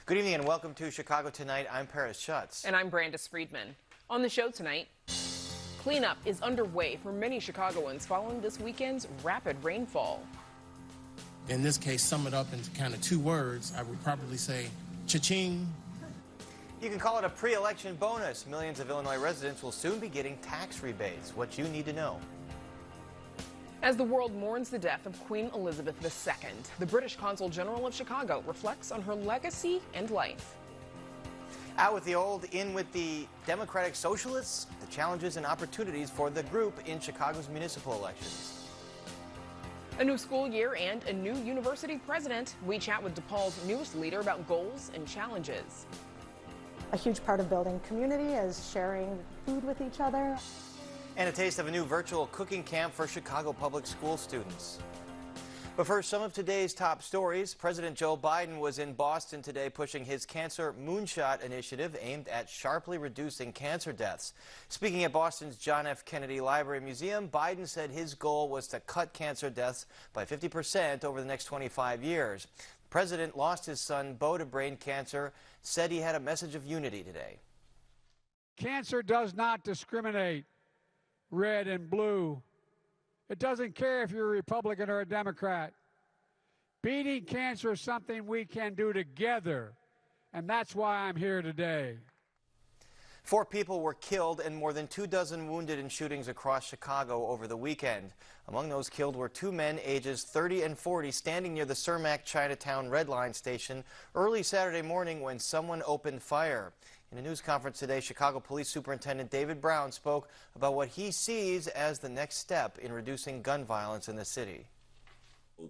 Good evening and welcome to Chicago Tonight. I'm Paris Schutz. And I'm Brandis Friedman. On the show tonight, cleanup is underway for many Chicagoans following this weekend's rapid rainfall. In this case, sum it up into kind of two words, I would probably say cha-ching. You can call it a pre-election bonus. Millions of Illinois residents will soon be getting tax rebates. What you need to know. As the world mourns the death of Queen Elizabeth II, the British Consul General of Chicago reflects on her legacy and life. Out with the old, in with the Democratic Socialists, the challenges and opportunities for the group in Chicago's municipal elections. A new school year and a new university president. We chat with DePaul's newest leader about goals and challenges. A huge part of building community is sharing food with each other. And a taste of a new virtual cooking camp for Chicago public school students. But first, some of today's top stories. President Joe Biden was in Boston today pushing his Cancer Moonshot initiative aimed at sharply reducing cancer deaths. Speaking at Boston's John F. Kennedy Library Museum, Biden said his goal was to cut cancer deaths by 50% over the next 25 years. The president lost his son, Beau, to brain cancer, said he had a message of unity today. Cancer does not discriminate. Red and blue. It doesn't care if you're a Republican or a Democrat. Beating cancer is something we can do together, and that's why I'm here today. 4 people were killed and more than 24 wounded in shootings across Chicago over the weekend. Among those killed were 2 men ages 30 and 40 standing near the Cermak Chinatown Red Line station early Saturday morning when someone opened fire. In a news conference today, Chicago Police Superintendent David Brown spoke about what he sees as the next step in reducing gun violence in the city.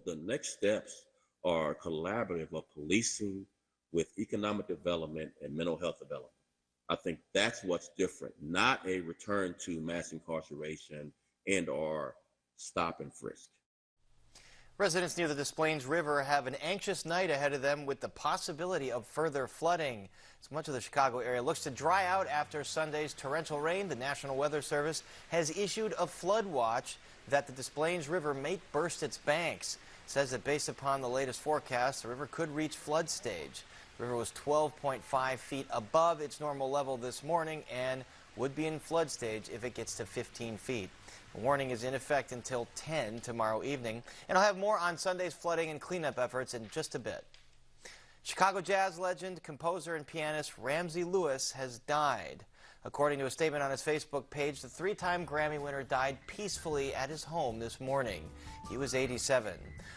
The next steps are collaborative of policing with economic development and mental health development. I think that's what's different, not a return to mass incarceration and or stop and frisk. Residents near the Des Plaines River have an anxious night ahead of them with the possibility of further flooding. As much of the Chicago area looks to dry out after Sunday's torrential rain, the National Weather Service has issued a flood watch that the Des Plaines River may burst its banks. It says that based upon the latest forecast, the river could reach flood stage. The river was 12.5 feet above its normal level this morning and would be in flood stage if it gets to 15 feet. The warning is in effect until 10 tomorrow evening. And I'll have more on Sunday's flooding and cleanup efforts in just a bit. Chicago jazz legend, composer, and pianist Ramsey Lewis has died. According to a statement on his Facebook page, the 3-time Grammy winner died peacefully at his home this morning. He was 87.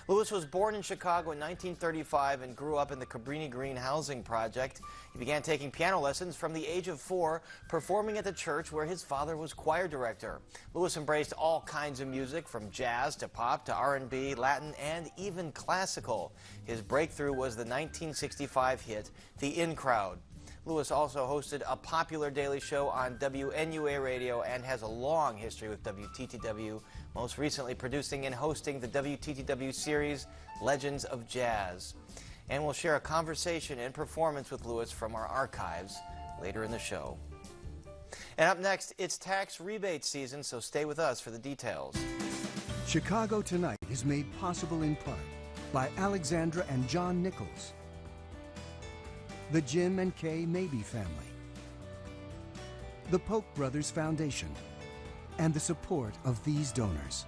Lewis was born in Chicago in 1935 and grew up in the Cabrini Green housing project. He began taking piano lessons from the age of 4, performing at the church where his father was choir director. Lewis embraced all kinds of music, from jazz to pop to R&B, Latin, and even classical. His breakthrough was the 1965 hit, The In Crowd. Lewis also hosted a popular daily show on WNUA radio and has a long history with WTTW, most recently producing and hosting the WTTW series Legends of Jazz. And we'll share a conversation and performance with Lewis from our archives later in the show. And up next, it's tax rebate season, so stay with us for the details. Chicago Tonight is made possible in part by Alexandra and John Nichols, the Jim and Kay Mabey family, the Polk Brothers Foundation, and the support of these donors.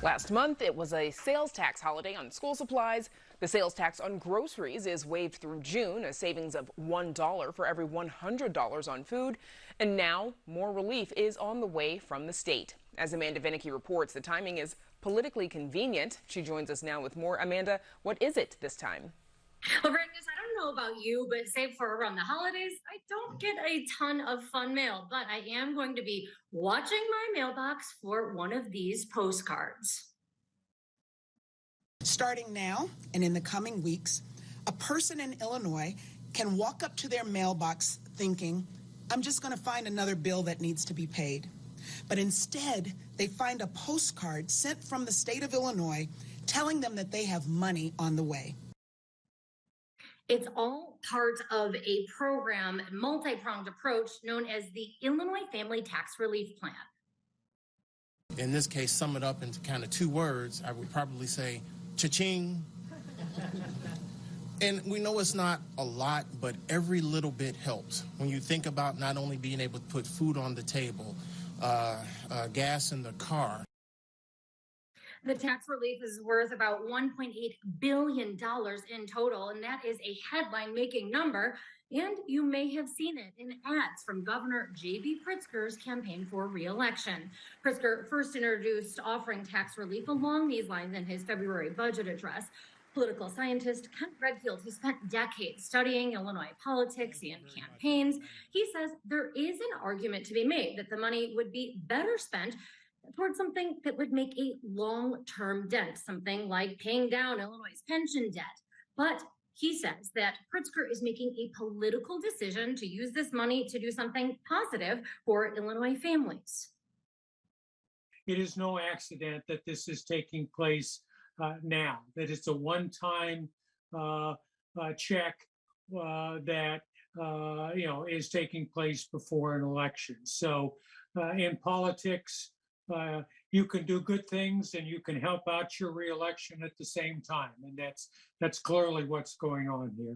Last month, it was a sales tax holiday on school supplies. The sales tax on groceries is waived through June, a savings of $1 for every $100 on food. And now, more relief is on the way from the state. As Amanda Vinicky reports, the timing is politically convenient. She joins us now with more. Amanda, what is it this time? Well, Brandis, I don't know about you, but save for around the holidays, I don't get a ton of fun mail, but I am going to be watching my mailbox for one of these postcards. Starting now and in the coming weeks, a person in Illinois can walk up to their mailbox thinking, I'm just going to find another bill that needs to be paid. But instead, they find a postcard sent from the state of Illinois telling them that they have money on the way. It's all part of a program, multi-pronged approach known as the Illinois Family Tax Relief Plan. In this case, sum it up into kind of 2 words, I would probably say cha-ching. And we know it's not a lot, but every little bit helps. When you think about not only being able to put food on the table, gas in the car. The tax relief is worth about $1.8 billion in total, and that is a headline-making number. And you may have seen it in ads from Governor J.B. Pritzker's campaign for re-election. Pritzker first introduced offering tax relief along these lines in his February budget address. Political scientist Kent Redfield, who spent decades studying Illinois politics and campaigns, he says there is an argument to be made that the money would be better spent towards something that would make a long-term dent, something like paying down Illinois' pension debt. But he says that Pritzker is making a political decision to use this money to do something positive for Illinois families. It is no accident that this is taking place now, that it's a one-time check that is taking place before an election. So in politics, you can do good things and you can help out your reelection at the same time. And that's clearly what's going on here.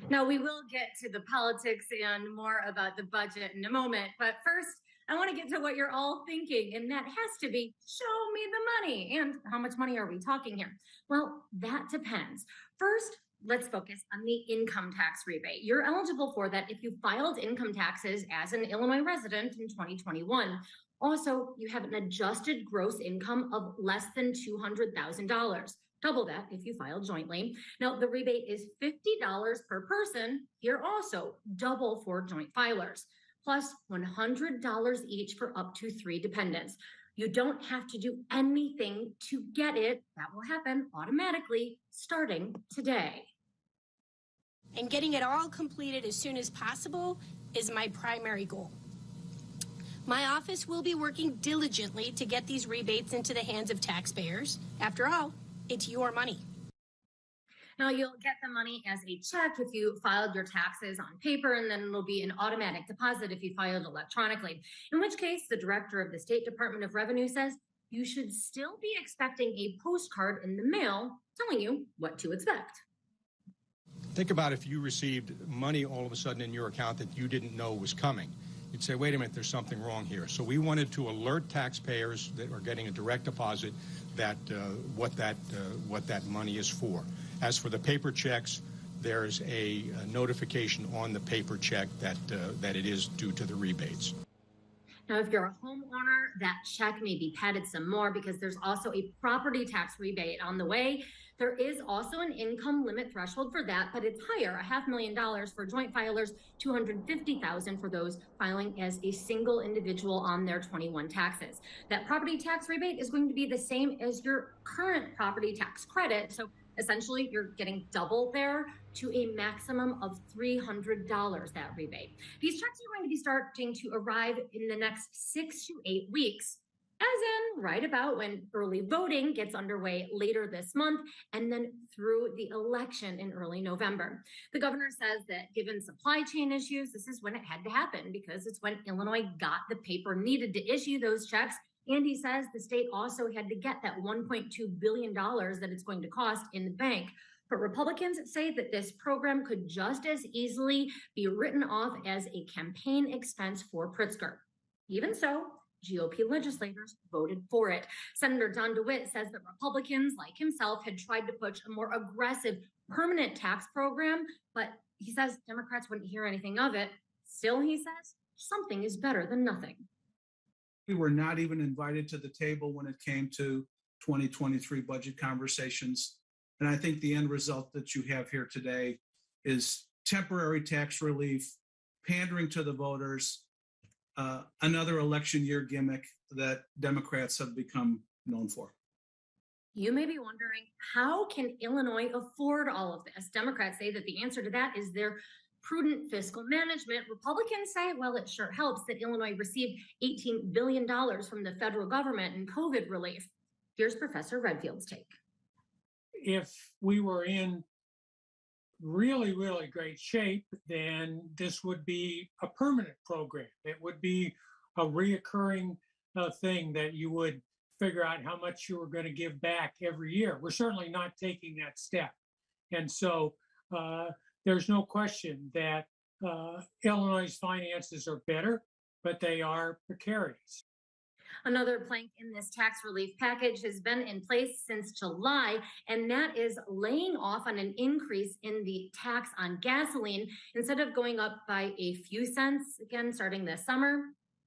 Now, we will get to the politics and more about the budget in a moment. But first, I want to get to what you're all thinking. And that has to be, show me the money. And how much money are we talking here? Well, that depends. First, let's focus on the income tax rebate. You're eligible for that if you filed income taxes as an Illinois resident in 2021. Also, you have an adjusted gross income of less than $200,000. Double that if you file jointly. Now, the rebate is $50 per person. Here also, double for joint filers, plus $100 each for up to 3 dependents. You don't have to do anything to get it. That will happen automatically starting today. And getting it all completed as soon as possible is my primary goal. My office will be working diligently to get these rebates into the hands of taxpayers. After all, it's your money. Now, you'll get the money as a check if you filed your taxes on paper, and then it'll be an automatic deposit if you filed electronically, in which case the director of the State Department of Revenue says you should still be expecting a postcard in the mail telling you what to expect. Think about if you received money all of a sudden in your account that you didn't know was coming. You'd say, wait a minute, there's something wrong here. So we wanted to alert taxpayers that are getting a direct deposit that what that money is for. As for the paper checks, there's a notification on the paper check that it is due to the rebates. Now, if you're a homeowner, that check may be padded some more because there's also a property tax rebate on the way. There is also an income limit threshold for that, but it's higher, $500,000 for joint filers, $250,000 for those filing as a single individual on their 21 taxes. That property tax rebate is going to be the same as your current property tax credit. So essentially, you're getting double there to a maximum of $300, that rebate. These checks are going to be starting to arrive in the next 6 to 8 weeks, as in right about when early voting gets underway later this month and then through the election in early November. The governor says that given supply chain issues, this is when it had to happen because it's when Illinois got the paper needed to issue those checks. And he says the state also had to get that $1.2 billion that it's going to cost in the bank. But Republicans say that this program could just as easily be written off as a campaign expense for Pritzker. Even so, GOP legislators voted for it. Senator Don DeWitt says that Republicans, like himself, had tried to push a more aggressive permanent tax program, but he says Democrats wouldn't hear anything of it. Still, he says, something is better than nothing. We were not even invited to the table when it came to 2023 budget conversations. And I think the end result that you have here today is temporary tax relief, pandering to the voters, another election year gimmick that Democrats have become known for. You may be wondering, how can Illinois afford all of this? Democrats say that the answer to that is their prudent fiscal management. Republicans say, well, it sure helps that Illinois received $18 billion from the federal government in COVID relief. Here's Professor Redfield's take. If we were in really, really great shape, then this would be a permanent program. It would be a reoccurring thing that you would figure out how much you were going to give back every year. We're certainly not taking that step. And so there's no question that Illinois' finances are better, but they are precarious. Another plank in this tax relief package has been in place since July, and that is laying off on an increase in the tax on gasoline. Instead of going up by a few cents, again, starting this summer,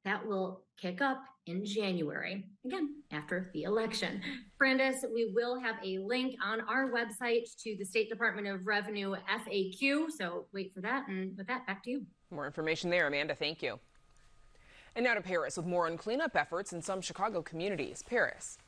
that will kick up in January, again, after the election. Brandis, we will have a link on our website to the State Department of Revenue FAQ, so wait for that. And with that, back to you. More information there, Amanda. Thank you. And now to Paris with more on cleanup efforts in some Chicago communities. Paris.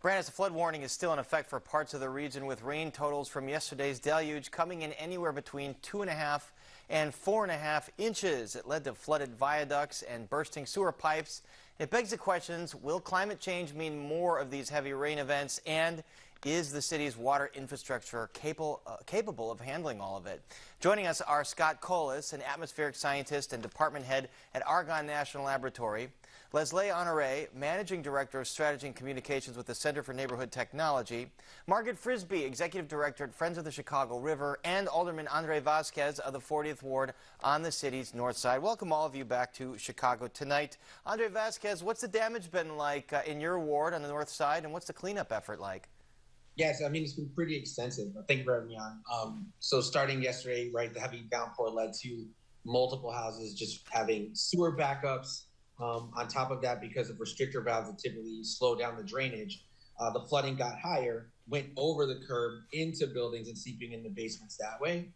Brandis, a flood warning is still in effect for parts of the region, with rain totals from yesterday's deluge coming in anywhere between 2.5 and 4.5 inches. It led to flooded viaducts and bursting sewer pipes. It begs the questions, will climate change mean more of these heavy rain events, and is the city's water infrastructure capable of handling all of it? Joining us are Scott Collis, an atmospheric scientist and department head at Argonne National Laboratory, Leslie Honoré, Managing Director of Strategy and Communications with the Center for Neighborhood Technology, Margaret Frisbee, Executive Director at Friends of the Chicago River, and Alderman Andre Vasquez of the 40th Ward on the city's north side. Welcome all of you back to Chicago tonight. Andre Vasquez, what's the damage been like in your ward on the north side, and what's the cleanup effort like? Yes, I mean, it's been pretty extensive. Thank you for having me on. So starting yesterday, right, the heavy downpour led to multiple houses just having sewer backups. On top of that, because of restrictor valves that typically slow down the drainage, the flooding got higher, went over the curb into buildings and seeping in the basements that way.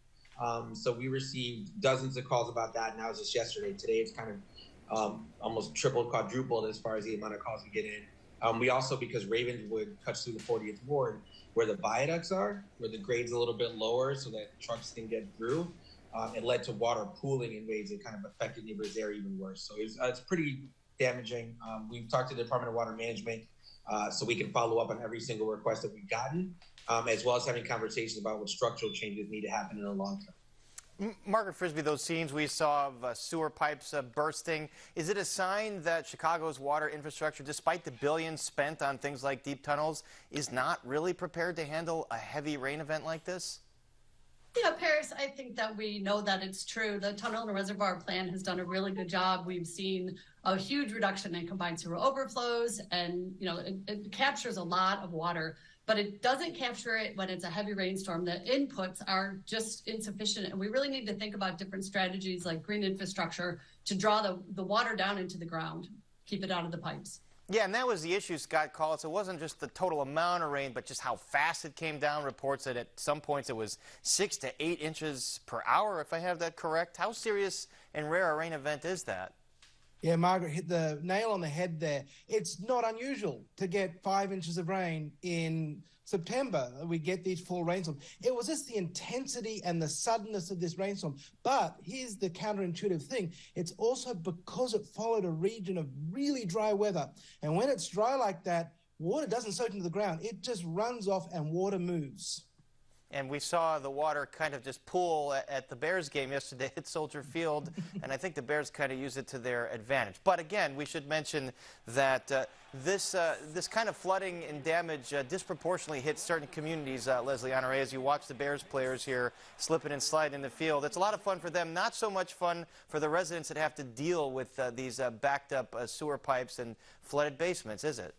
So we received dozens of calls about that, and that was just yesterday. Today it's kind of almost tripled, quadrupled as far as the amount of calls we get in. We also, because Ravenswood cuts through the 40th Ward, where the viaducts are, where the grade's a little bit lower so that trucks can get through, it led to water pooling in ways that kind of affected neighbors there even worse. So it's pretty damaging. We've talked to the Department of Water Management so we can follow up on every single request that we've gotten, as well as having conversations about what structural changes need to happen in the long term. Margaret Frisbee, those scenes we saw of sewer pipes bursting, is it a sign that Chicago's water infrastructure, despite the billions spent on things like deep tunnels, is not really prepared to handle a heavy rain event like this? Yeah, Paris, I think that we know that it's true. The Tunnel and Reservoir Plan has done a really good job. We've seen a huge reduction in combined sewer overflows, and it captures a lot of water, but it doesn't capture it when it's a heavy rainstorm. The inputs are just insufficient, and we really need to think about different strategies like green infrastructure to draw the water down into the ground, keep it out of the pipes. Yeah, and that was the issue, Scott Collis. It wasn't just the total amount of rain, but just how fast it came down. Reports that at some points it was 6 to 8 inches per hour, if I have that correct. How serious and rare a rain event is that? Yeah, Margaret hit the nail on the head there. It's not unusual to get 5 inches of rain in September. We get these full rainstorms. It was just the intensity and the suddenness of this rainstorm. But here's the counterintuitive thing. It's also because it followed a region of really dry weather. And when it's dry like that, water doesn't soak into the ground. It just runs off and water moves. And we saw the water kind of just pool at the Bears game yesterday at Soldier Field, and I think the Bears kind of used it to their advantage. But again, we should mention that this kind of flooding and damage disproportionately hits certain communities, Leslie Honoré, as you watch the Bears players here slipping and sliding in the field. It's a lot of fun for them, not so much fun for the residents that have to deal with these backed up sewer pipes and flooded basements, is it?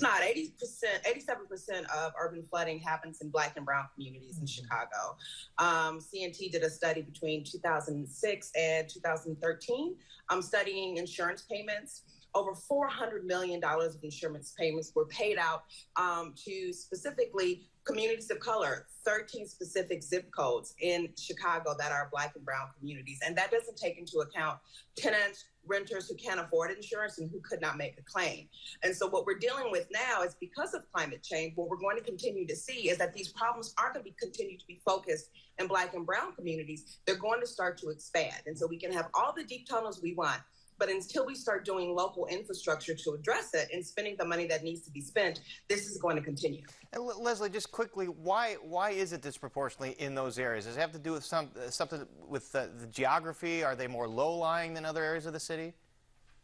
It's not. 87% of urban flooding happens in Black and brown communities in Chicago. CNT did a study between 2006 and 2013 studying insurance payments. Over $400 million of insurance payments were paid out to specifically communities of color, 13 specific zip codes in Chicago that are Black and brown communities. And that doesn't take into account tenants, renters who can't afford insurance and who could not make a claim. And so what we're dealing with now is, because of climate change, what we're going to continue to see is that these problems aren't going to continue to be focused in Black and brown communities. They're going to start to expand. And so we can have all the deep tunnels we want, but until we start doing local infrastructure to address it and spending the money that needs to be spent, this is going to continue. And Leslie, just quickly, why is it disproportionately in those areas? Does it have to do with something with the geography? Are they more low-lying than other areas of the city?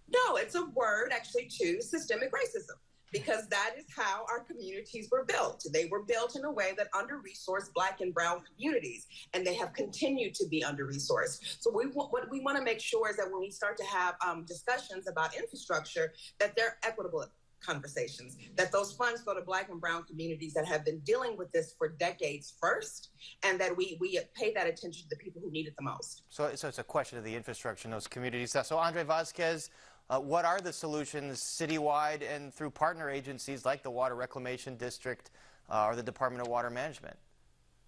No, it's a word actually to systemic racism, because that is how our communities were built. They were built in a way that under-resourced Black and Brown communities, and they have continued to be under-resourced. So what we want to make sure is that when we start to have discussions about infrastructure, that they're equitable conversations, that those funds go to Black and Brown communities that have been dealing with this for decades first, and that we pay that attention to the people who need it the most. So it's a question of the infrastructure in those communities. So Andre Vasquez, what are the solutions citywide and through partner agencies like the Water Reclamation District or the Department of Water Management?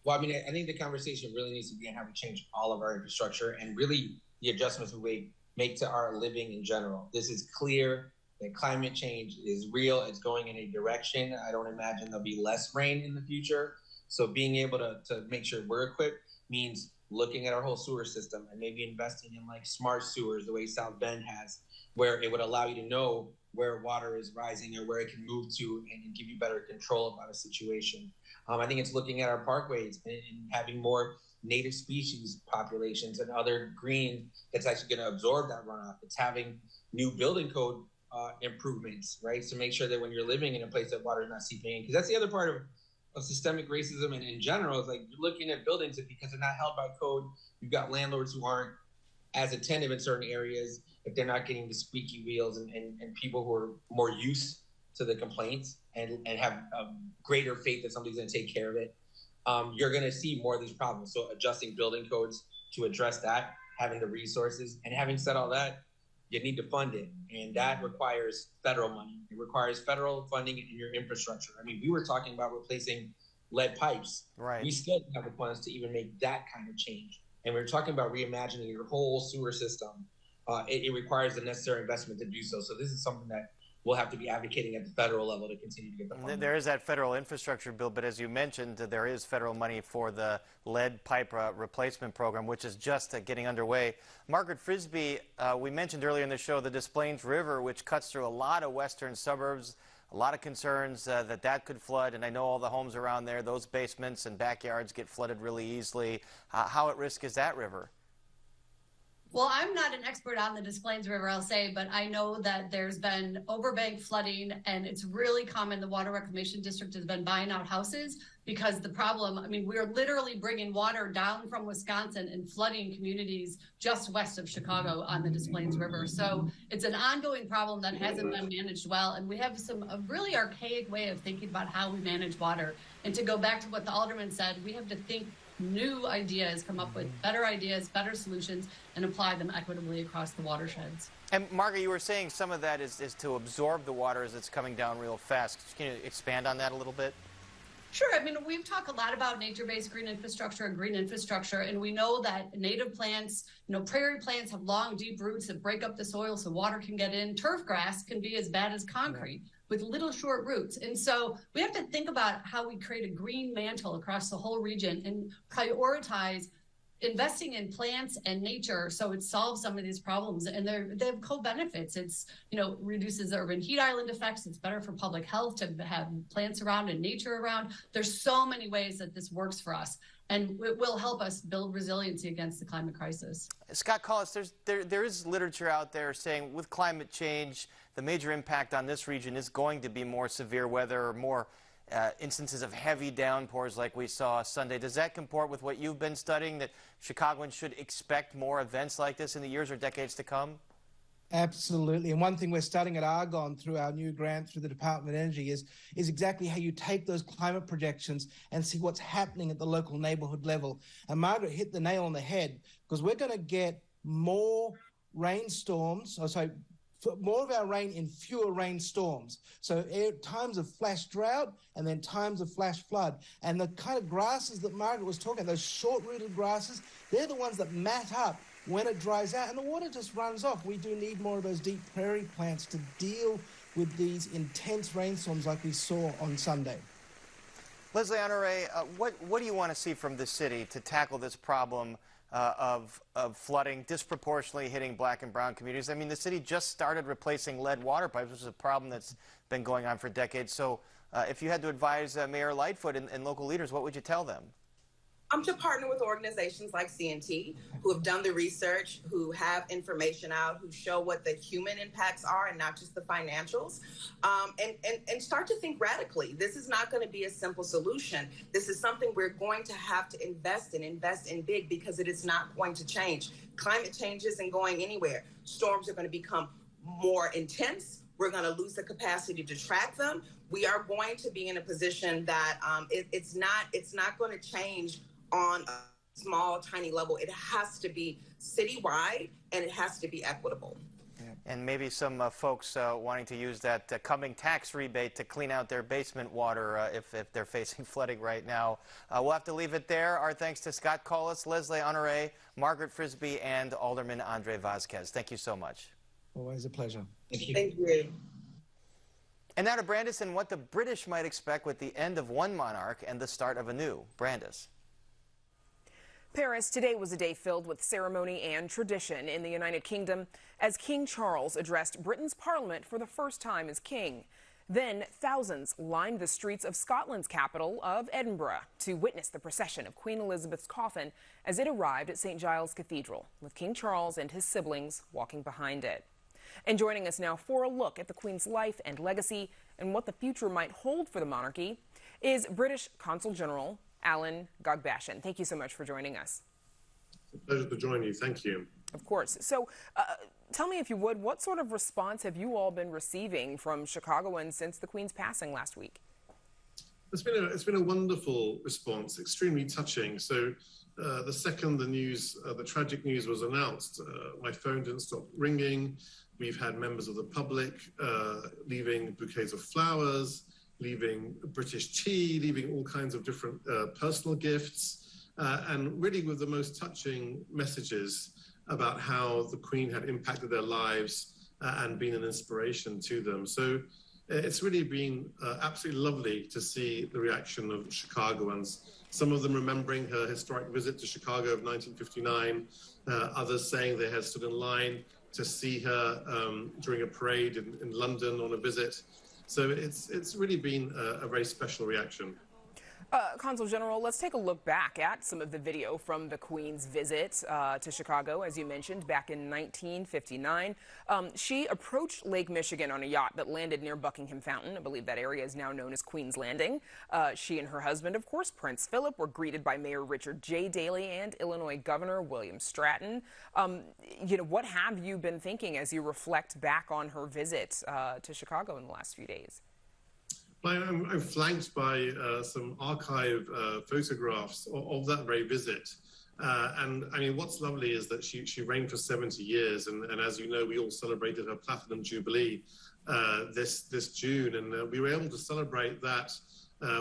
Well, I mean, I think the conversation really needs to be on how we change all of our infrastructure and really the adjustments we make to our living in general. This is clear that climate change is real. It's going in a direction. I don't imagine there'll be less rain in the future. So being able to make sure we're equipped means looking at our whole sewer system and maybe investing in like smart sewers the way South Bend has, where it would allow you to know where water is rising or where it can move to and give you better control about a situation. I think it's looking at our parkways and having more native species populations and other green that's actually going to absorb that runoff. It's having new building code improvements, right? So make sure that when you're living in a place that water is not seeping in, because that's the other part of systemic racism and in general is like you're looking at buildings that because they're not held by code, you've got landlords who aren't as attentive in certain areas, if they're not getting the squeaky wheels and people who are more used to the complaints and have a greater faith that somebody's going to take care of it, you're going to see more of these problems. So adjusting building codes to address that, having the resources, and having said all that, you need to fund it. And that requires federal money. It requires federal funding in your infrastructure. I mean, we were talking about replacing lead pipes. Right. We still don't have the funds to even make that kind of change. And we're talking about reimagining your whole sewer system. It requires the necessary investment to do so. So this is something that we'll have to be advocating at the federal level to continue to get the funding. There is that federal infrastructure bill, but as you mentioned, there is federal money for the lead pipe replacement program, which is just getting underway. Margaret Frisbee, we mentioned earlier in the show the Des Plaines River, which cuts through a lot of western suburbs, a lot of concerns that could flood, and I know all the homes around there, those basements and backyards get flooded really easily. How at risk is that river? Well, I'm not an expert on the Des Plaines River, I'll say, but I know that there's been overbank flooding, and it's really common. The Water Reclamation District has been buying out houses because the problem, I mean, we're literally bringing water down from Wisconsin and flooding communities just west of Chicago on the Des Plaines River. So it's an ongoing problem that hasn't been managed well, and we have a really archaic way of thinking about how we manage water. And to go back to what the alderman said, we have to think new ideas, come up with better ideas, better solutions, and apply them equitably across the watersheds. And Margaret, you were saying some of that is to absorb the water as it's coming down real fast. Can you expand on that a little bit? Sure. I mean, we've talked a lot about nature-based green infrastructure and green infrastructure, and we know that native plants, prairie plants have long, deep roots that break up the soil so water can get in. Turf grass can be as bad as concrete with little short roots. And so we have to think about how we create a green mantle across the whole region and prioritize investing in plants and nature so it solves some of these problems. And they have co-benefits. It's, reduces urban heat island effects. It's better for public health to have plants around and nature around. There's so many ways that this works for us, and it will help us build resiliency against the climate crisis. Scott Collis, there is literature out there saying with climate change, the major impact on this region is going to be more severe weather, or more instances of heavy downpours like we saw Sunday. Does that comport with what you've been studying, that Chicagoans should expect more events like this in the years or decades to come? Absolutely. And one thing we're studying at Argonne through our new grant through the Department of Energy is exactly how you take those climate projections and see what's happening at the local neighborhood level. And Margaret hit the nail on the head, because we're going to get more rainstorms, more of our rain in fewer rainstorms. So times of flash drought and then times of flash flood. And the kind of grasses that Margaret was talking about, those short-rooted grasses, they're the ones that mat up when it dries out and the water just runs off. We do need more of those deep prairie plants to deal with these intense rainstorms like we saw on Sunday. Leslie Honore, what do you want to see from the city to tackle this problem of flooding disproportionately hitting Black and brown communities? I mean, the city just started replacing lead water pipes, which is a problem that's been going on for decades. So if you had to advise Mayor Lightfoot and local leaders, what would you tell them? To partner with organizations like CNT, who have done the research, who have information out, who show what the human impacts are and not just the financials, and start to think radically. This is not going to be a simple solution. This is something we're going to have to invest in big, because it is not going to change. Climate change isn't going anywhere. Storms are going to become more intense. We're going to lose the capacity to track them. We are going to be in a position that it's not going to change on a small, tiny level. It has to be citywide, and it has to be equitable. And maybe some folks wanting to use that coming tax rebate to clean out their basement water if they're facing flooding right now. We'll have to leave it there. Our thanks to Scott Collis, Leslie Honoré, Margaret Frisbee, and Alderman Andre Vasquez. Thank you so much. Always a pleasure. Thank you. Thank you. And now to Brandis and what the British might expect with the end of one monarch and the start of a new. Brandis. Paris, today was a day filled with ceremony and tradition in the United Kingdom as King Charles addressed Britain's parliament for the first time as king. Then thousands lined the streets of Scotland's capital of Edinburgh to witness the procession of Queen Elizabeth's coffin as it arrived at St. Giles Cathedral, with King Charles and his siblings walking behind it. And joining us now for a look at the Queen's life and legacy and what the future might hold for the monarchy is British Consul General Alan Gogbashian. Thank you so much for joining us. It's a pleasure to join you. Thank you. Of course. So tell me, if you would, what sort of response have you all been receiving from Chicagoans since the Queen's passing last week? It's been a wonderful response, extremely touching. So the second the tragic news was announced, my phone didn't stop ringing. We've had members of the public leaving bouquets of flowers, leaving British tea, leaving all kinds of different personal gifts, and really with the most touching messages about how the Queen had impacted their lives and been an inspiration to them. So it's really been absolutely lovely to see the reaction of Chicagoans. Some of them remembering her historic visit to Chicago of 1959, others saying they had stood in line to see her during a parade in London on a visit. So it's really been a very special reaction. Consul General, let's take a look back at some of the video from the Queen's visit to Chicago, as you mentioned, back in 1959. She approached Lake Michigan on a yacht that landed near Buckingham Fountain. I believe that area is now known as Queen's Landing. She and her husband, of course, Prince Philip, were greeted by Mayor Richard J. Daley and Illinois Governor William Stratton. What have you been thinking as you reflect back on her visit to Chicago in the last few days? I'm flanked by some archive photographs of that very visit. And I mean, what's lovely is that she reigned for 70 years. And as you know, we all celebrated her Platinum Jubilee this June. And we were able to celebrate that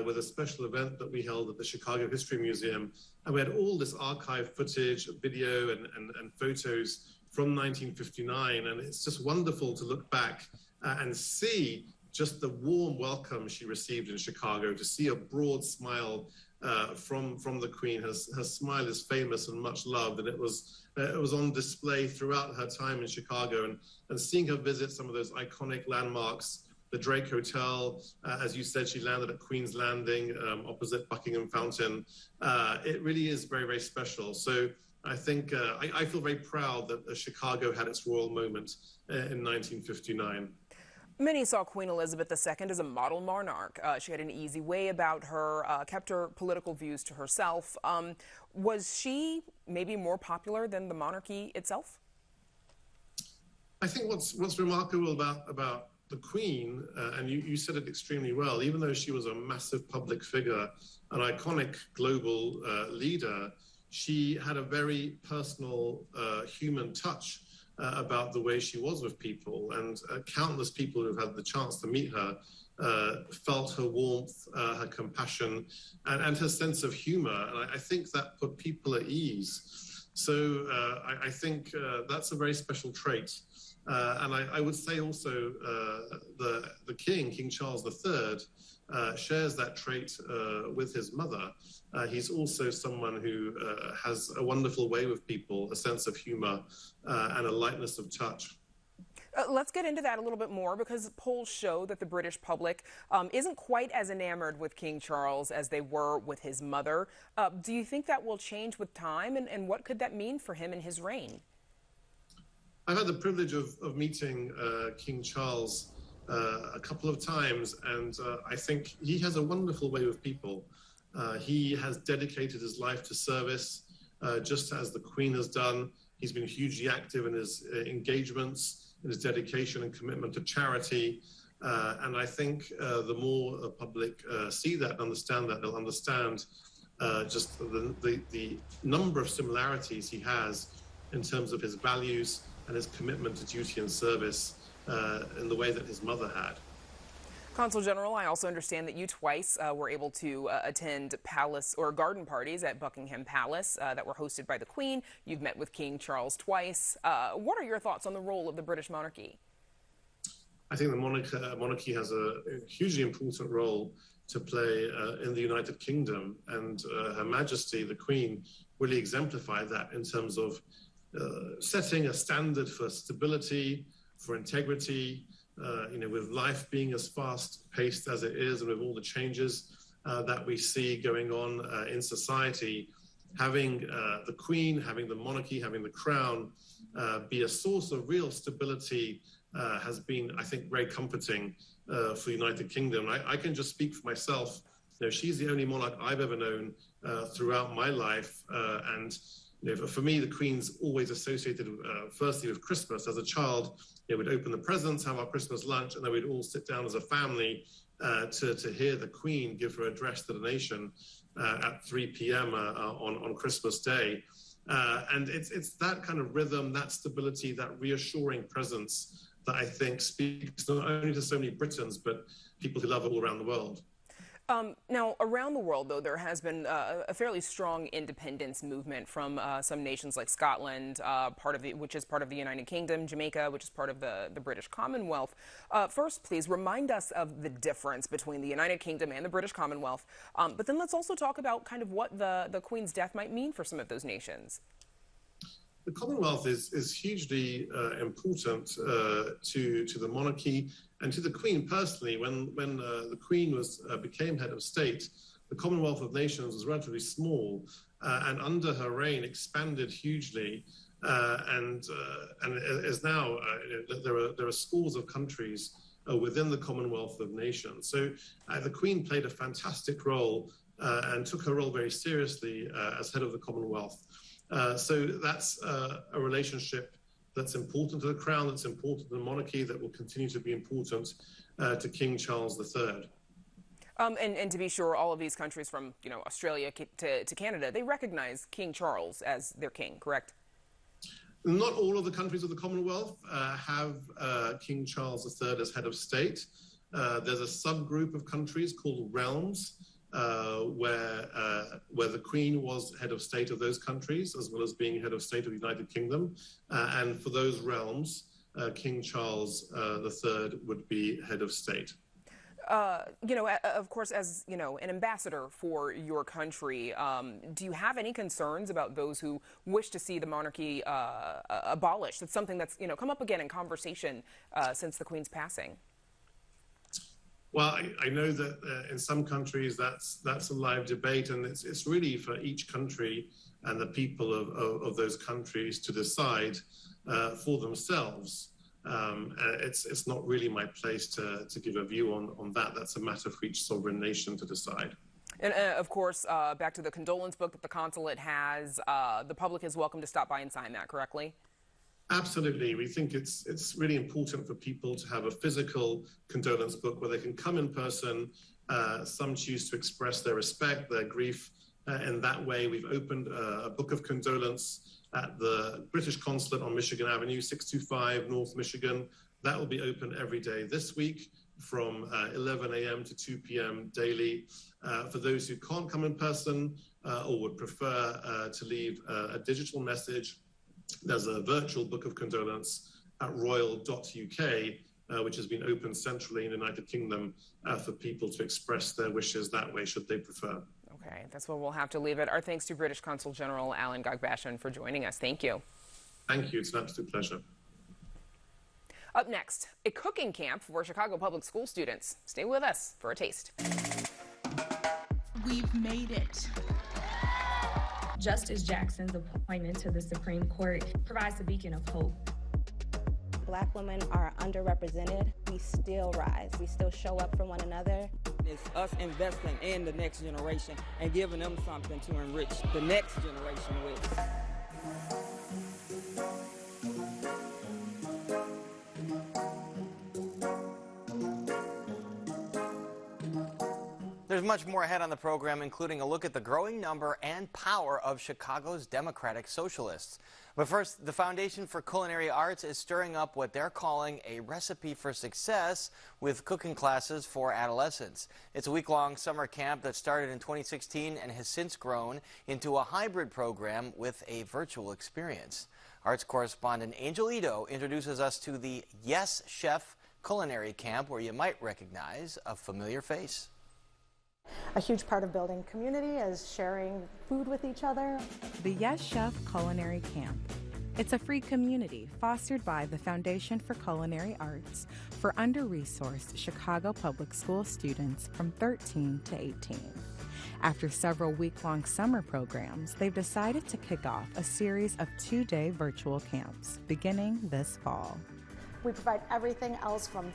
with a special event that we held at the Chicago History Museum. And we had all this archive footage, video and photos from 1959. And it's just wonderful to look back and see just the warm welcome she received in Chicago, to see a broad smile from the Queen. Her smile is famous and much loved, and it was on display throughout her time in Chicago. And seeing her visit some of those iconic landmarks, the Drake Hotel, as you said, she landed at Queen's Landing opposite Buckingham Fountain. It really is very, very special. So I think I feel very proud that Chicago had its royal moment in 1959. Many saw Queen Elizabeth II as a model monarch. She had an easy way about her, kept her political views to herself. Was she maybe more popular than the monarchy itself? I think what's remarkable about the Queen, and you said it extremely well, even though she was a massive public figure, an iconic global leader, she had a very personal human touch about the way she was with people, and countless people who've had the chance to meet her felt her warmth, her compassion, and her sense of humor. And I think that put people at ease. So I think that's a very special trait. And I would say also the King Charles III, shares that trait with his mother. He's also someone who has a wonderful way with people, a sense of humor, and a lightness of touch. Let's get into that a little bit more, because polls show that the British public isn't quite as enamored with King Charles as they were with his mother. Do you think that will change with time, and what could that mean for him in his reign? I've had the privilege of meeting King Charles a couple of times, and I think he has a wonderful way with people. He has dedicated his life to service, just as the Queen has done. He's been hugely active in his engagements, in his dedication and commitment to charity. And I think the more the public see that and understand that, they'll understand just the number of similarities he has in terms of his values and his commitment to duty and service in the way that his mother had. Consul General, I also understand that you twice were able to attend palace or garden parties at Buckingham Palace that were hosted by the Queen. You've met with King Charles twice. What are your thoughts on the role of the British monarchy? I think the monarchy has a hugely important role to play in the United Kingdom, and Her Majesty, the Queen, really exemplified that in terms of setting a standard for stability, for integrity, with life being as fast-paced as it is, and with all the changes that we see going on in society, having the Queen, having the monarchy, having the crown be a source of real stability has been, I think, very comforting for the United Kingdom. I can just speak for myself. She's the only monarch I've ever known throughout my life, and for me, the Queen's always associated, firstly, with Christmas. As a child, we'd open the presents, have our Christmas lunch, and then we'd all sit down as a family to hear the Queen give her address to the nation at 3 p.m. On Christmas Day. And it's that kind of rhythm, that stability, that reassuring presence that I think speaks not only to so many Britons, but people who love it all around the world. Now, around the world, though, there has been a fairly strong independence movement from some nations like Scotland, which is part of the United Kingdom, Jamaica, which is part of the British Commonwealth. First, please remind us of the difference between the United Kingdom and the British Commonwealth. But then let's also talk about kind of what the Queen's death might mean for some of those nations. The Commonwealth is hugely important to the monarchy and to the Queen personally. When the Queen became head of state, the Commonwealth of Nations was relatively small, and under her reign expanded hugely, and is now there are scores of countries within the Commonwealth of Nations. So the Queen played a fantastic role and took her role very seriously as head of the Commonwealth. So that's a relationship that's important to the Crown, that's important to the monarchy, that will continue to be important to King Charles III. And to be sure, all of these countries from Australia to Canada, they recognize King Charles as their king, correct? Not all of the countries of the Commonwealth have King Charles III as head of state. There's a subgroup of countries called realms, where the Queen was head of state of those countries, as well as being head of state of the United Kingdom. And for those realms, King Charles III would be head of state. Of course, as an ambassador for your country, do you have any concerns about those who wish to see the monarchy abolished? It's something that's come up again in conversation since the Queen's passing. Well, I know that in some countries that's a live debate, and it's really for each country and the people of those countries to decide for themselves. It's not really my place to give a view on that. That's a matter for each sovereign nation to decide. And of course, back to the condolence book that the consulate has, the public is welcome to stop by and sign that, correctly? Absolutely. We think it's really important for people to have a physical condolence book where they can come in person. Some choose to express their respect, their grief. In that way, we've opened a book of condolence at the British Consulate on Michigan Avenue, 625 North Michigan. That will be open every day this week from 11 a.m. to 2 p.m. daily. For those who can't come in person or would prefer to leave a digital message, there's a virtual book of condolence at royal.uk, which has been opened centrally in the United Kingdom for people to express their wishes that way, should they prefer. Okay, that's where we'll have to leave it. Our thanks to British Consul General Alan Gogbashian for joining us. Thank you. Thank you. It's an absolute pleasure. Up next, a cooking camp for Chicago public school students. Stay with us for a taste. We've made it. Justice Jackson's appointment to the Supreme Court provides a beacon of hope. Black women are underrepresented. We still rise. We still show up for one another. It's us investing in the next generation and giving them something to enrich the next generation with. There's much more ahead on the program, including a look at the growing number and power of Chicago's Democratic Socialists. But first, the Foundation for Culinary Arts is stirring up what they're calling a recipe for success with cooking classes for adolescents. It's a week-long summer camp that started in 2016 and has since grown into a hybrid program with a virtual experience. Arts correspondent Angel Ito introduces us to the Yes Chef Culinary Camp, where you might recognize a familiar face. A huge part of building community is sharing food with each other. The Yes Chef Culinary Camp. It's a free community fostered by the Foundation for Culinary Arts for under-resourced Chicago public school students from 13 to 18. After several week-long summer programs, they've decided to kick off a series of 2-day virtual camps beginning this fall. We provide everything else from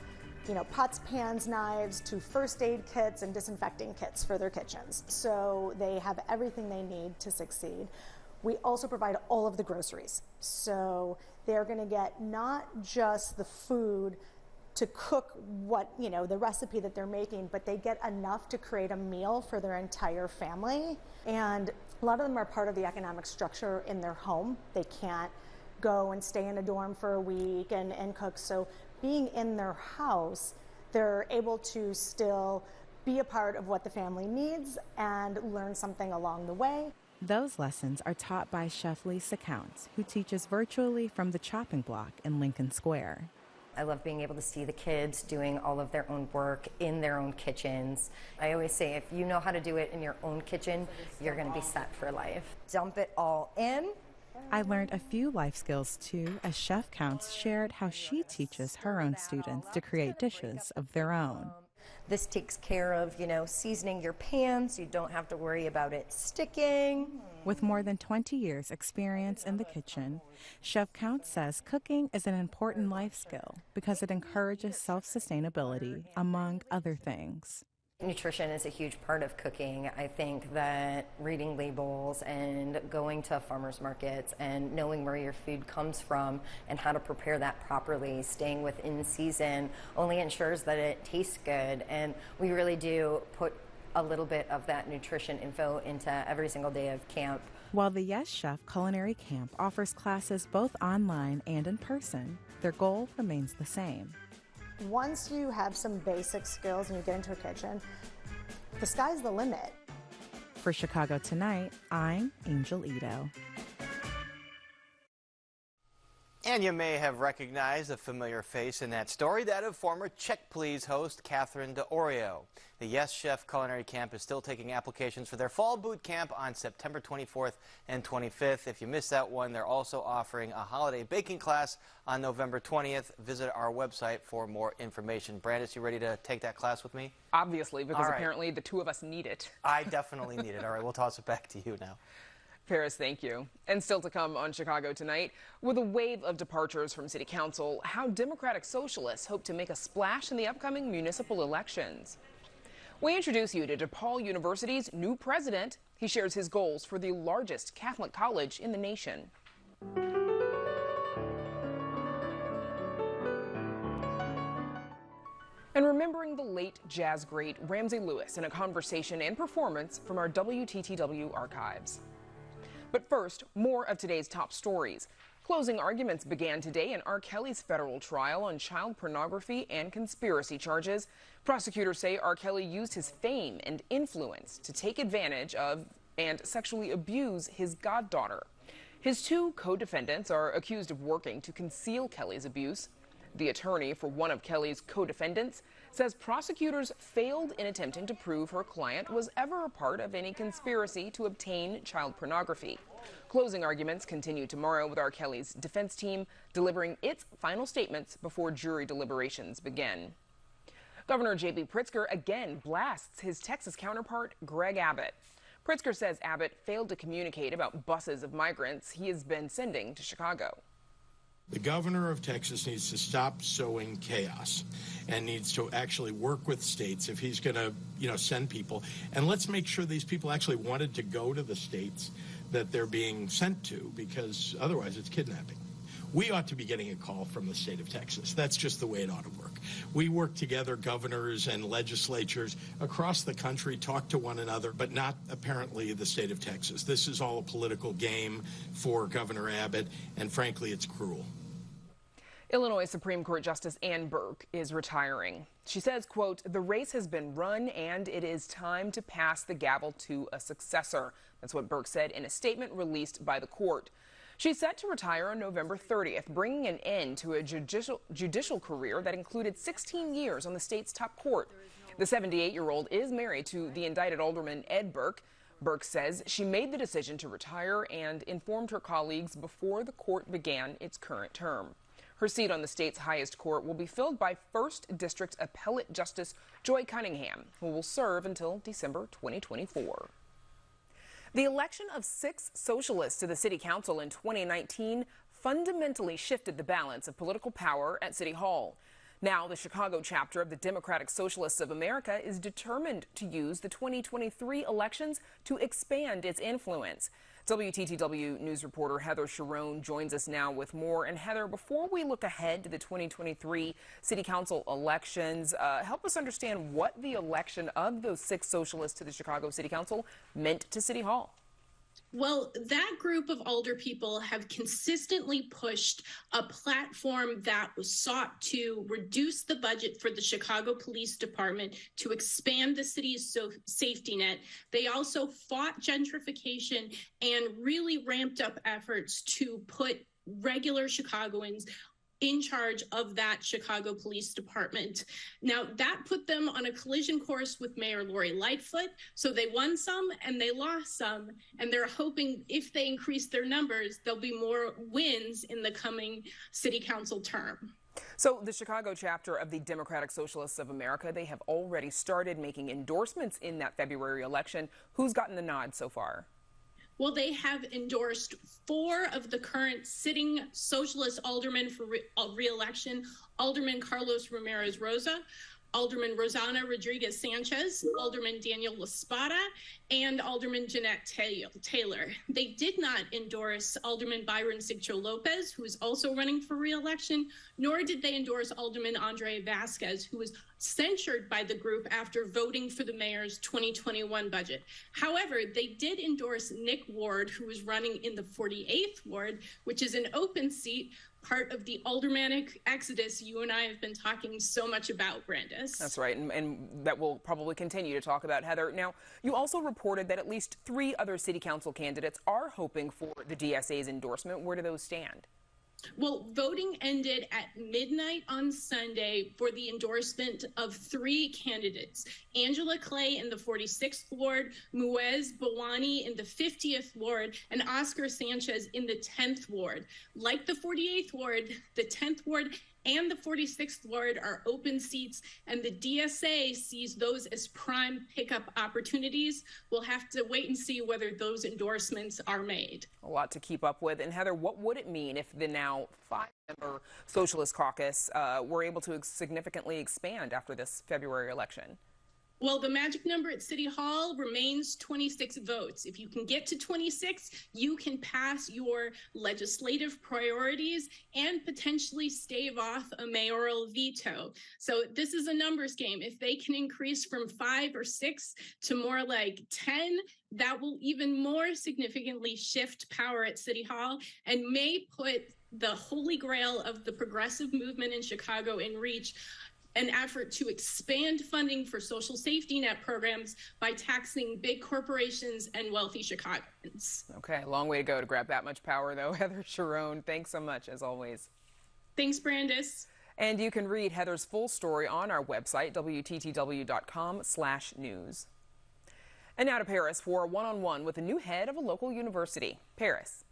pots, pans, knives, to first aid kits and disinfecting kits for their kitchens. So they have everything they need to succeed. We also provide all of the groceries. So they're going to get not just the food to cook the recipe that they're making, but they get enough to create a meal for their entire family. And a lot of them are part of the economic structure in their home. They can't go and stay in a dorm for a week and cook. So being in their house, they're able to still be a part of what the family needs and learn something along the way. Those lessons are taught by Chef Lisa Counts, who teaches virtually from the chopping block in Lincoln Square. I love being able to see the kids doing all of their own work in their own kitchens. I always say, if you know how to do it in your own kitchen, you're going to be set for life. Dump it all in. I learned a few life skills too, as Chef Counts shared how she teaches her own students to create dishes of their own. This takes care of, seasoning your pan so you don't have to worry about it sticking. With more than 20 years experience in the kitchen, Chef Counts says cooking is an important life skill because it encourages self-sustainability, among other things. Nutrition is a huge part of cooking. I think that reading labels and going to farmers markets and knowing where your food comes from and how to prepare that properly, staying within season, only ensures that it tastes good. And we really do put a little bit of that nutrition info into every single day of camp. While the Yes Chef Culinary Camp offers classes both online and in person, their goal remains the same. Once you have some basic skills and you get into a kitchen, the sky's the limit. For Chicago Tonight, I'm Angel Ito. And you may have recognized a familiar face in that story, that of former Check Please host Catherine DeOrio. The Yes Chef Culinary Camp is still taking applications for their fall boot camp on September 24th and 25th. If you missed that one, they're also offering a holiday baking class on November 20th. Visit our website for more information. Brandis, you ready to take that class with me? Obviously, because apparently the two of us need it. I definitely need it. All right, we'll toss it back to you now. Paris, thank you. And still to come on Chicago Tonight, with a wave of departures from City Council, how Democratic Socialists hope to make a splash in the upcoming municipal elections. We introduce you to DePaul University's new president. He shares his goals for the largest Catholic college in the nation. And remembering the late jazz great Ramsey Lewis in a conversation and performance from our WTTW archives. But first, more of today's top stories. Closing arguments began today in R. Kelly's federal trial on child pornography and conspiracy charges. Prosecutors say R. Kelly used his fame and influence to take advantage of and sexually abuse his goddaughter. His two co-defendants are accused of working to conceal Kelly's abuse. The attorney for one of Kelly's co-defendants says prosecutors failed in attempting to prove her client was ever a part of any conspiracy to obtain child pornography. Closing arguments continue tomorrow with R. Kelly's defense team delivering its final statements before jury deliberations begin. Governor J.B. Pritzker again blasts his Texas counterpart, Greg Abbott. Pritzker says Abbott failed to communicate about buses of migrants he has been sending to Chicago. The governor of Texas needs to stop sowing chaos and needs to actually work with states if he's going to, send people. And let's make sure these people actually wanted to go to the states that they're being sent to, because otherwise it's kidnapping. We ought to be getting a call from the state of Texas. That's just the way it ought to work. We work together, governors and legislatures across the country, talk to one another, but not apparently the state of Texas. This is all a political game for Governor Abbott, and frankly, it's cruel. Illinois Supreme Court Justice Ann Burke is retiring. She says, quote, "The race has been run and it is time to pass the gavel to a successor." That's what Burke said in a statement released by the court. She's set to retire on November 30th, bringing an end to a judicial career that included 16 years on the state's top court. The 78-year-old is married to the indicted alderman Ed Burke. Burke says she made the decision to retire and informed her colleagues before the court began its current term. Her seat on the state's highest court will be filled by 1st District Appellate Justice Joy Cunningham, who will serve until December 2024. The election of 6 socialists to the city council in 2019 fundamentally shifted the balance of political power at City Hall. Now, the Chicago chapter of the Democratic Socialists of America is determined to use the 2023 elections to expand its influence. WTTW News reporter Heather Sharon joins us now with more. And Heather, before we look ahead to the 2023 City Council elections, help us understand what the election of those 6 socialists to the Chicago City Council meant to City Hall. Well, that group of older people have consistently pushed a platform that was sought to reduce the budget for the Chicago Police Department, to expand the city's safety net. They also fought gentrification and really ramped up efforts to put regular Chicagoans in charge of that Chicago Police Department. Now, that put them on a collision course with Mayor Lori Lightfoot. So they won some and they lost some. And they're hoping if they increase their numbers, there'll be more wins in the coming city council term. So the Chicago chapter of the Democratic Socialists of America, they have already started making endorsements in that February election. Who's gotten the nod so far? Well, they have endorsed 4 of the current sitting socialist aldermen for re-election: Alderman Carlos Ramirez Rosa, Alderman Rosanna Rodriguez Sanchez, Alderman Daniel Laspada, and Alderman Jeanette Taylor. They did not endorse Alderman Byron Sigcho Lopez, who is also running for re-election, nor did they endorse Alderman Andre Vasquez, who was censured by the group after voting for the mayor's 2021 budget. However, they did endorse Nick Ward, who was running in the 48th Ward, which is an open seat, part of the aldermanic exodus you and I have been talking so much about, Brandis. That's right, and that we'll probably continue to talk about, Heather. Now, you also reported that at least 3 other city council candidates are hoping for the DSA's endorsement. Where do those stand? Well, voting ended at midnight on Sunday for the endorsement of 3 candidates: Angela Clay in the 46th Ward, Muez Bawani in the 50th Ward, and Oscar Sanchez in the 10th Ward. Like the 48th Ward, the 10th Ward and the 46th Ward are open seats, and the DSA sees those as prime pickup opportunities. We'll have to wait and see whether those endorsements are made. A lot to keep up with. And Heather, what would it mean if the now 5-member Socialist Caucus were able to significantly expand after this February election? Well, the magic number at City Hall remains 26 votes. If you can get to 26, you can pass your legislative priorities and potentially stave off a mayoral veto. So this is a numbers game. If they can increase from 5 or 6 to more like 10, that will even more significantly shift power at City Hall and may put the holy grail of the progressive movement in Chicago in reach, an effort to expand funding for social safety net programs by taxing big corporations and wealthy Chicagoans. Okay, long way to go to grab that much power, though. Heather Sharon, thanks so much, as always. Thanks, Brandis. And you can read Heather's full story on our website, WTTW.com/news. And now to Paris for a one-on-one with a new head of a local university. Paris.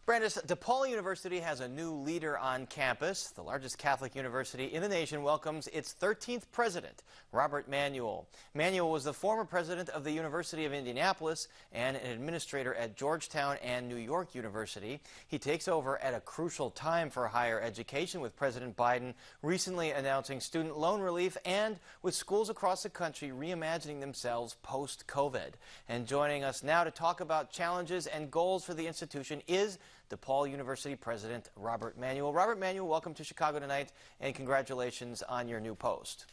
Brandis, DePaul University has a new leader on campus. The largest Catholic university in the nation welcomes its 13th president, Robert Manuel. Manuel was the former president of the University of Indianapolis and an administrator at Georgetown and New York University. He takes over at a crucial time for higher education, with President Biden recently announcing student loan relief and with schools across the country reimagining themselves post-COVID. And joining us now to talk about challenges and goals for the institution is DePaul University President Robert Manuel. Robert Manuel, welcome to Chicago Tonight, and congratulations on your new post.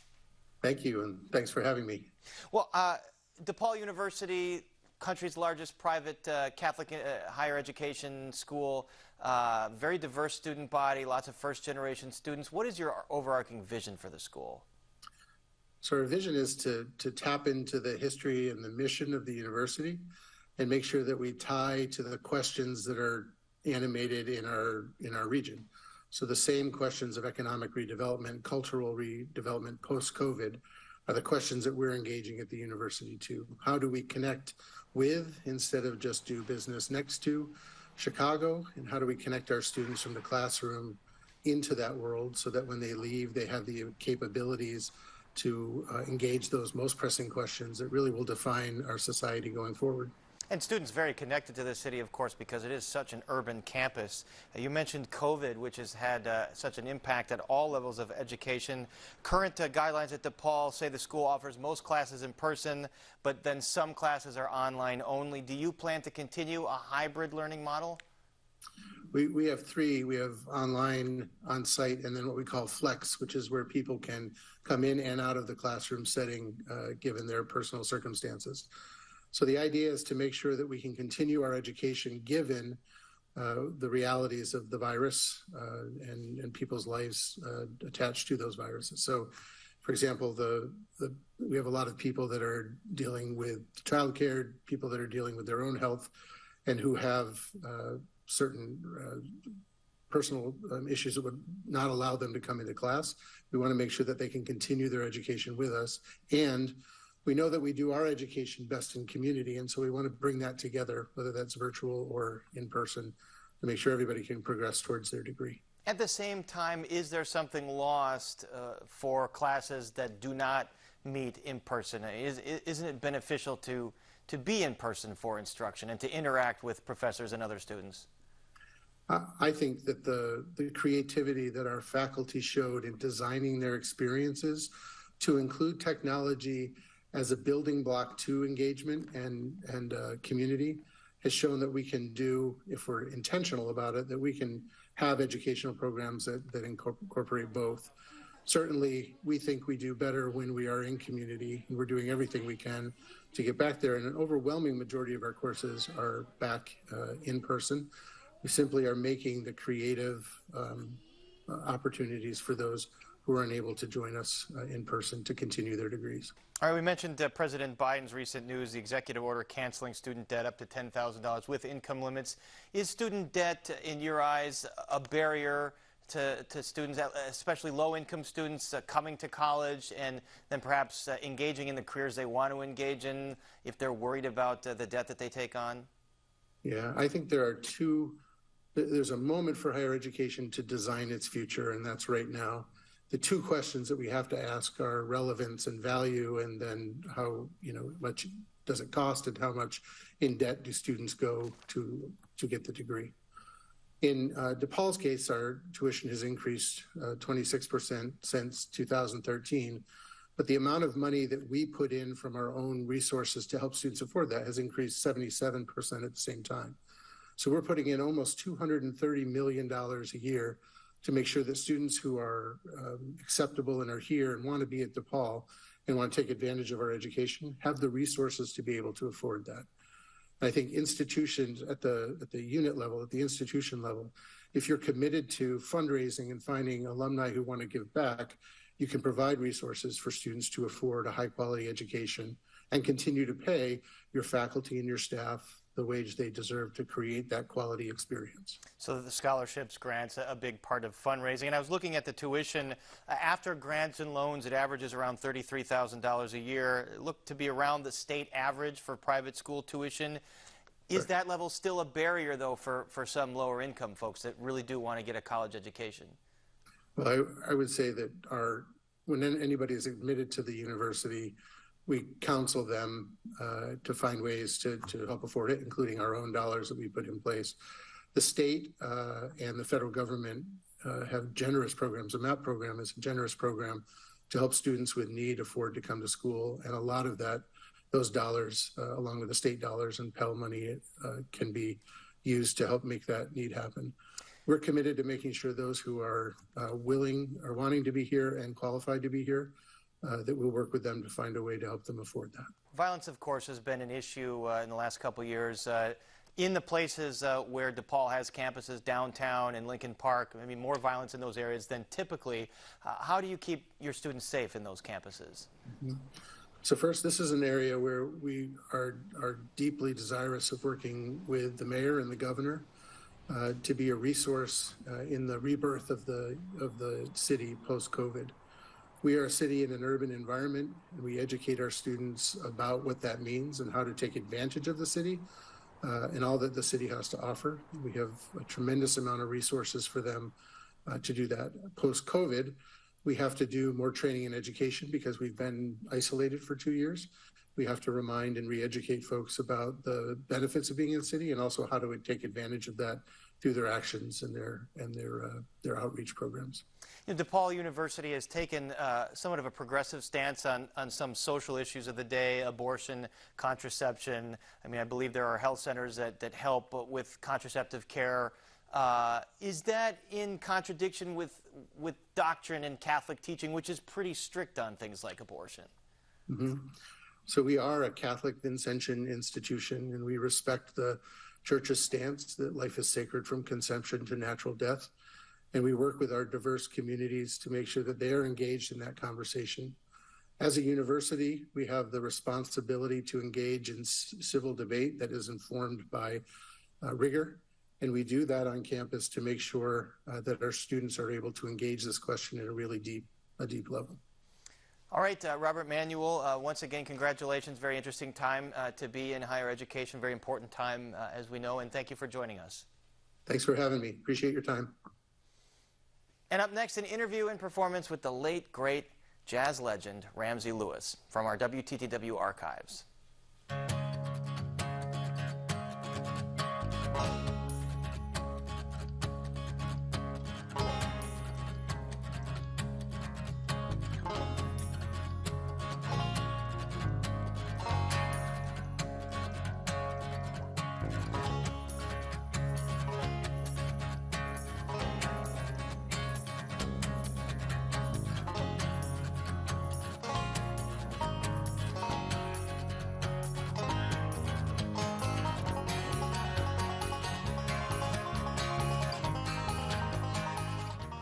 Thank you, and thanks for having me. Well, DePaul University, country's largest private Catholic higher education school, very diverse student body, lots of first-generation students. What is your overarching vision for the school? So our vision is to tap into the history and the mission of the university and make sure that we tie to the questions that are animated in our region. So the same questions of economic redevelopment, cultural redevelopment post-COVID are the questions that we're engaging at the university too. How do we connect with, instead of just do business next to, Chicago? And how do we connect our students from the classroom into that world so that when they leave, they have the capabilities to engage those most pressing questions that really will define our society going forward. And students very connected to the city, of course, because it is such an urban campus. You mentioned COVID, which has had such an impact at all levels of education. Current guidelines at DePaul say the school offers most classes in person, but then some classes are online only. Do you plan to continue a hybrid learning model? We have three. We have online, on-site, and then what we call flex, which is where people can come in and out of the classroom setting given their personal circumstances. So the idea is to make sure that we can continue our education given the realities of the virus and people's lives attached to those viruses. So, for example, we have a lot of people that are dealing with childcare, people that are dealing with their own health, and who have certain personal issues that would not allow them to come into class. We want to make sure that they can continue their education with us, and we know that we do our education best in community, and so we want to bring that together, whether that's virtual or in person, to make sure everybody can progress towards their degree. At the same time, is there something lost for classes that do not meet in person? Isn't it beneficial to be in person for instruction and to interact with professors and other students? I think that the creativity that our faculty showed in designing their experiences to include technology as a building block to engagement and community has shown that we can do, if we're intentional about it, that we can have educational programs that incorporate both. Certainly, we think we do better when we are in community, and we're doing everything we can to get back there. And an overwhelming majority of our courses are back in person. We simply are making the creative opportunities for those who are unable to join us in person to continue their degrees. All right, we mentioned President Biden's recent news, the executive order canceling student debt up to $10,000 with income limits. Is student debt, in your eyes, a barrier to students, especially low-income students, coming to college and then perhaps engaging in the careers they want to engage in if they're worried about the debt that they take on? Yeah, I think there's a moment for higher education to design its future, and that's right now. The two questions that we have to ask are relevance and value, and then how much does it cost, and how much in debt do students go to get the degree. In DePaul's case, our tuition has increased 26% since 2013, but the amount of money that we put in from our own resources to help students afford that has increased 77% at the same time. So we're putting in almost $230 million a year to make sure that students who are acceptable and are here and want to be at DePaul and want to take advantage of our education have the resources to be able to afford that. I think institutions at the unit level, at the institution level, if you're committed to fundraising and finding alumni who want to give back, you can provide resources for students to afford a high quality education and continue to pay your faculty and your staff the wage they deserve to create that quality experience. So the scholarships, grants, a big part of fundraising. And I was looking at the tuition. After grants and loans, it averages around $33,000 a year. It looked to be around the state average for private school tuition. Is that level still a barrier, though, for some lower income folks that really do want to get a college education? Well, I would say that when anybody is admitted to the university, we counsel them to find ways to help afford it, including our own dollars that we put in place. The state and the federal government have generous programs. The MAP program is a generous program to help students with need afford to come to school. And a lot of those dollars, along with the state dollars and Pell money, can be used to help make that need happen. We're committed to making sure those who are willing or wanting to be here and qualified to be here, that we'll work with them to find a way to help them afford that. Violence, of course, has been an issue in the last couple of years. In the places where DePaul has campuses, downtown and Lincoln Park, I mean, more violence in those areas than typically. How do you keep your students safe in those campuses? Mm-hmm. So first, this is an area where we are deeply desirous of working with the mayor and the governor to be a resource in the rebirth of the city post-COVID. We are a city in an urban environment, and we educate our students about what that means and how to take advantage of the city and all that the city has to offer. We have a tremendous amount of resources for them to do that. Post-COVID, we have to do more training and education because we've been isolated for 2 years. We have to remind and re-educate folks about the benefits of being in the city and also how to take advantage of that through their actions and their outreach programs. You know, DePaul University has taken somewhat of a progressive stance on some social issues of the day, abortion, contraception. I mean, I believe there are health centers that help with contraceptive care. Is that in contradiction with doctrine and Catholic teaching, which is pretty strict on things like abortion? Mm-hmm. So we are a Catholic Vincentian institution, and we respect the Church's stance that life is sacred from conception to natural death. And we work with our diverse communities to make sure that they are engaged in that conversation. As a university, we have the responsibility to engage in civil debate that is informed by rigor. And we do that on campus to make sure that our students are able to engage this question at a really deep level. All right, Robert Manuel, once again, congratulations. Very interesting time to be in higher education, very important time, as we know, and thank you for joining us. Thanks for having me. Appreciate your time. And up next, an interview and performance with the late, great jazz legend, Ramsey Lewis, from our WTTW archives.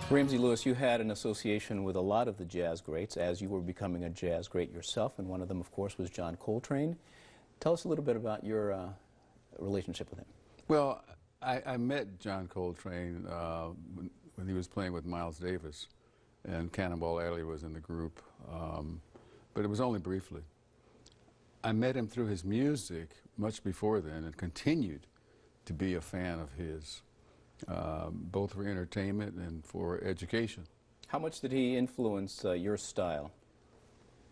Ramsey Lewis, you had an association with a lot of the jazz greats as you were becoming a jazz great yourself, and one of them, of course, was John Coltrane. Tell us a little bit about your relationship with him. Well, I met John Coltrane when he was playing with Miles Davis, and Cannonball Adderley was in the group, but it was only briefly. I met him through his music much before then and continued to be a fan of his. Both for entertainment and for education. How much did he influence your style?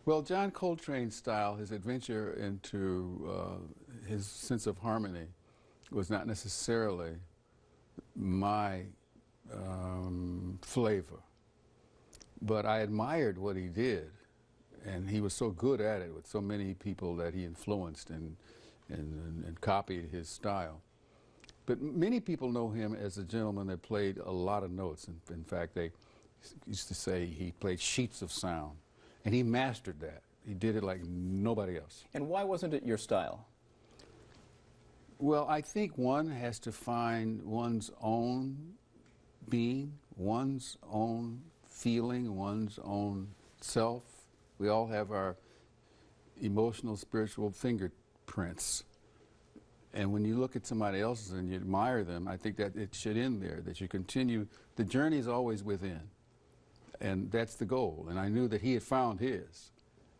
Well, John Coltrane's style, his adventure into his sense of harmony, was not necessarily my flavor. But I admired what he did, and he was so good at it with so many people that he influenced and copied his style. But many people know him as a gentleman that played a lot of notes. In fact, they used to say he played sheets of sound, and he mastered that. He did it like nobody else. And why wasn't it your style? Well, I think one has to find one's own being, one's own feeling, one's own self. We all have our emotional, spiritual fingerprints. And when you look at somebody else's and you admire them, I think that it should end there, that you continue. The journey is always within. And that's the goal. And I knew that he had found his.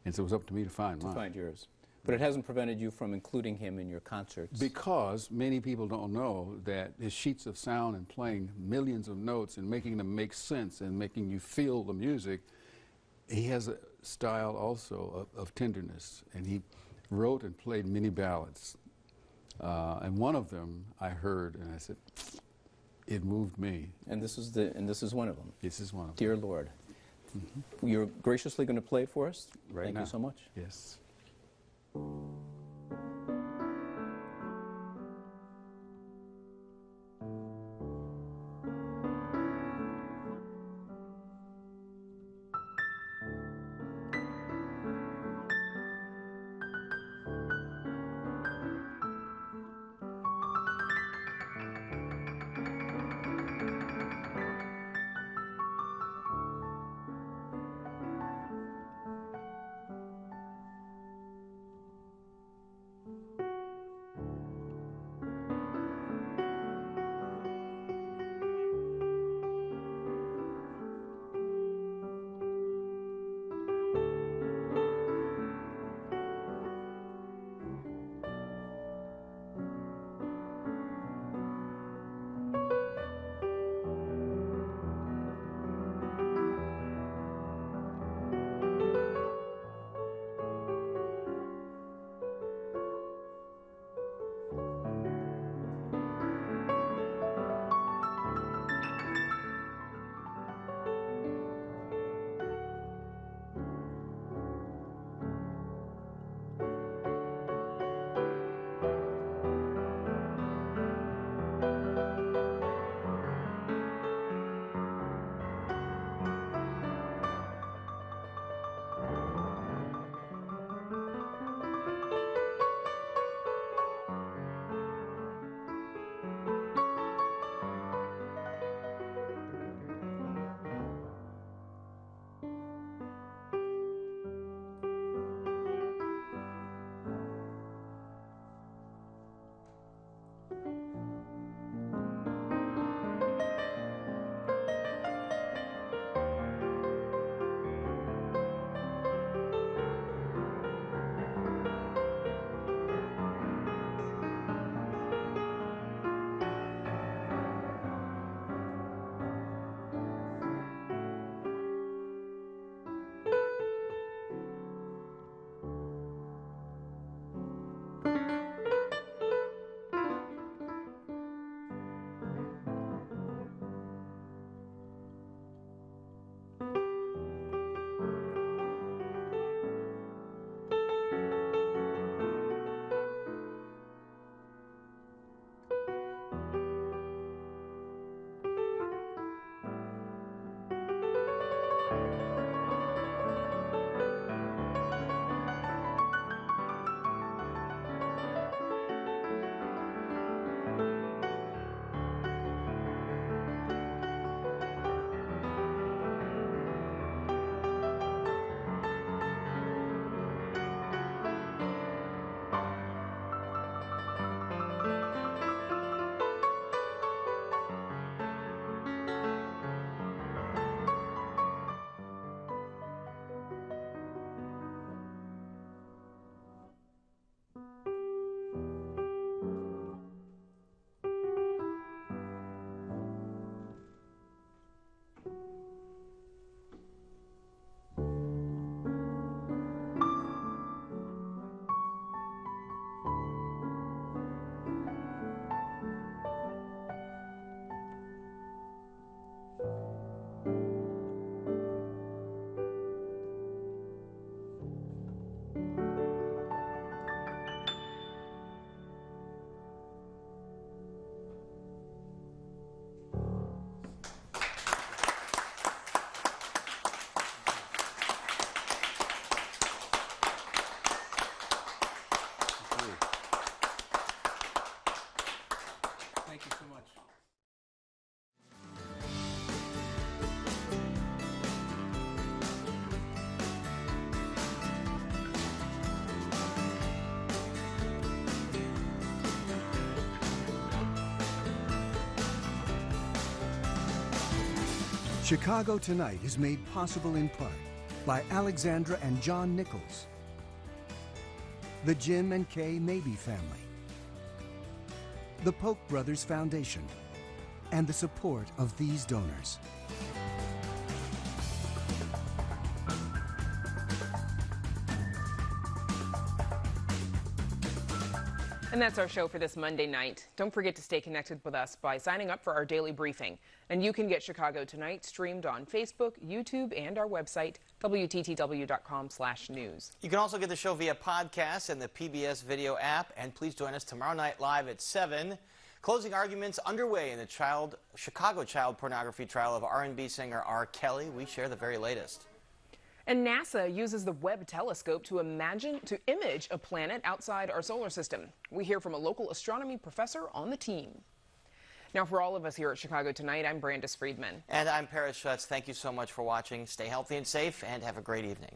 And so it was up to me to find mine. To find yours. But it hasn't prevented you from including him in your concerts. Because many people don't know that his sheets of sound and playing millions of notes and making them make sense and making you feel the music, he has a style also of tenderness. And he wrote and played many ballads. And one of them I heard, and I said, it moved me. And this is one of them. This is one of them. Dear Lord. You're graciously going to play it for us? Right Thank now. you so much. Yes. Chicago Tonight is made possible in part by Alexandra and John Nichols, the Jim and Kay Mabey family, the Polk Brothers Foundation, and the support of these donors. And that's our show for this Monday night. Don't forget to stay connected with us by signing up for our daily briefing. And you can get Chicago Tonight streamed on Facebook, YouTube, and our website, WTTW.com/news. You can also get the show via podcast and the PBS video app. And please join us tomorrow night live at 7. Closing arguments underway in the Chicago child pornography trial of R&B singer R. Kelly. We share the very latest. And NASA uses the Webb telescope to image a planet outside our solar system. We hear from a local astronomy professor on the team. Now, for all of us here at Chicago Tonight, I'm Brandis Friedman. And I'm Paris Schutz. Thank you so much for watching. Stay healthy and safe, and have a great evening.